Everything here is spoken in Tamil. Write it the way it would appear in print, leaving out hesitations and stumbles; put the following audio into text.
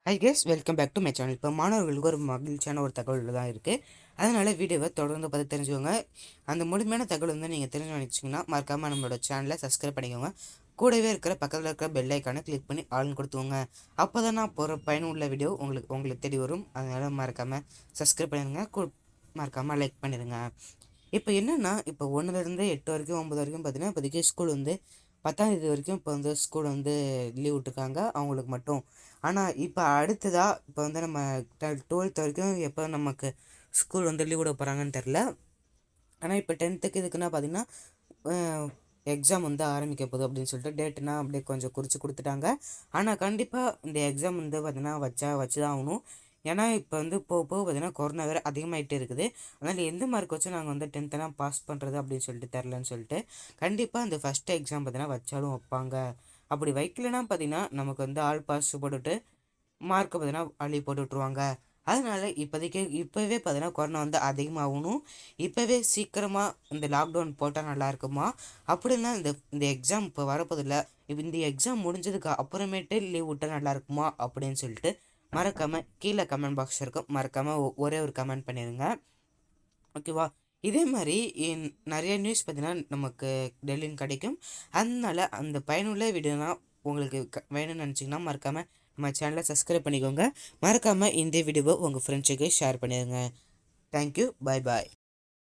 High guys welcome back to my channel. இப்போ மாணவர்களுக்கு ஒரு மகிழ்ச்சியான ஒரு தகவல் தான் இருக்குது. அதனால் வீடியோவை தொடர்ந்து பார்த்து தெரிஞ்சுக்கோங்க. அந்த முழுமையான தகவல் வந்து நீங்கள் தெரிஞ்சு நினச்சிங்கன்னா மறக்காமல் நம்மளோட சேனலை சப்ஸ்கிரைப் பண்ணிக்கோங்க. கூடவே இருக்கிற பக்கத்தில் இருக்கிற பெல் ஐக்கானை கிளிக் பண்ணி ஆள்னு கொடுத்துவோங்க. அப்போ தான் நான் போகிற பயனுள்ள வீடியோ உங்களுக்கு தேடி வரும். அதனால் மறக்காமல் சப்ஸ்கிரைப் பண்ணிடுங்க, மறக்காமல் லைக் பண்ணிடுங்க. இப்போ என்னென்னா, இப்போ 1லேருந்து 8 வரைக்கும் 9 வரைக்கும் பார்த்தீங்கன்னா இப்போதைக்கு ஸ்கூல் வந்து 10ஆம் தேதி வரைக்கும் இப்போ வந்து ஸ்கூல் வந்து லீவ் விட்டுருக்காங்க அவங்களுக்கு மட்டும். ஆனால் இப்போ அடுத்ததாக இப்போ வந்து நம்ம 12th வரைக்கும் எப்போ நமக்கு ஸ்கூல் வந்து லீவ் விட போகிறாங்கன்னு தெரில. ஆனால் இப்போ 10th இதுக்குன்னா பார்த்திங்கன்னா எக்ஸாம் வந்து ஆரம்பிக்க போகுது அப்படின்னு சொல்லிட்டு டேட்டுனா அப்படியே கொஞ்சம் குறித்து கொடுத்துட்டாங்க. ஆனால் கண்டிப்பாக இந்த எக்ஸாம் வந்து பார்த்திங்கன்னா வச்சு தான் ஆகணும். ஏன்னா இப்போ வந்து போக பார்த்திங்கன்னா கொரோனா வேறு அதிகமாகிட்டே இருக்குது. அதனால் எந்த மார்க் வச்சு நாங்கள் வந்து 10th பாஸ் பண்ணுறது அப்படின்னு சொல்லிட்டு தெரிலன்னு சொல்லிட்டு கண்டிப்பாக இந்த ஃபஸ்ட்டு எக்ஸாம் பார்த்திங்கன்னா வச்சாலும் வைப்பாங்க. அப்படி வைக்கலன்னா பார்த்திங்கன்னா நமக்கு வந்து ஆல் பாஸ் போட்டுவிட்டு மார்க்கை பார்த்திங்கன்னா அள்ளி போட்டு விட்ருவாங்க. அதனால் இப்போவே பார்த்தீங்கன்னா கொரோனா வந்து அதிகமாகணும். இப்போவே சீக்கிரமாக இந்த லாக்டவுன் போட்டால் நல்லா இருக்குமா? அப்படின்னா இந்த எக்ஸாம் இப்போ வரப்போதில்லை, இப்போ இந்த எக்ஸாம் முடிஞ்சதுக்கு அப்புறமேட்டு லீவ் விட்டால் நல்லா இருக்குமா அப்படின்னு சொல்லிட்டு மறக்காமல் கீழே கமெண்ட் பாக்ஸ் இருக்கும், மறக்காமல் ஒரே ஒரு கமெண்ட் பண்ணிடுங்க. ஓகேவா? இதே மாதிரி நிறைய நியூஸ் பார்த்தீங்கன்னா நமக்கு டெய்லியும் கிடைக்கும். அதனால அந்த பயனுள்ள வீடியோனா உங்களுக்கு வேணும்னு நினச்சிங்கன்னா மறக்காமல் நம்ம சேனலை சப்ஸ்கிரைப் பண்ணிக்கோங்க. மறக்காமல் இந்த வீடியோவை உங்கள் ஃப்ரெண்ட்ஸுக்கு ஷேர் பண்ணிடுங்க. தேங்க்யூ, பாய் பாய்.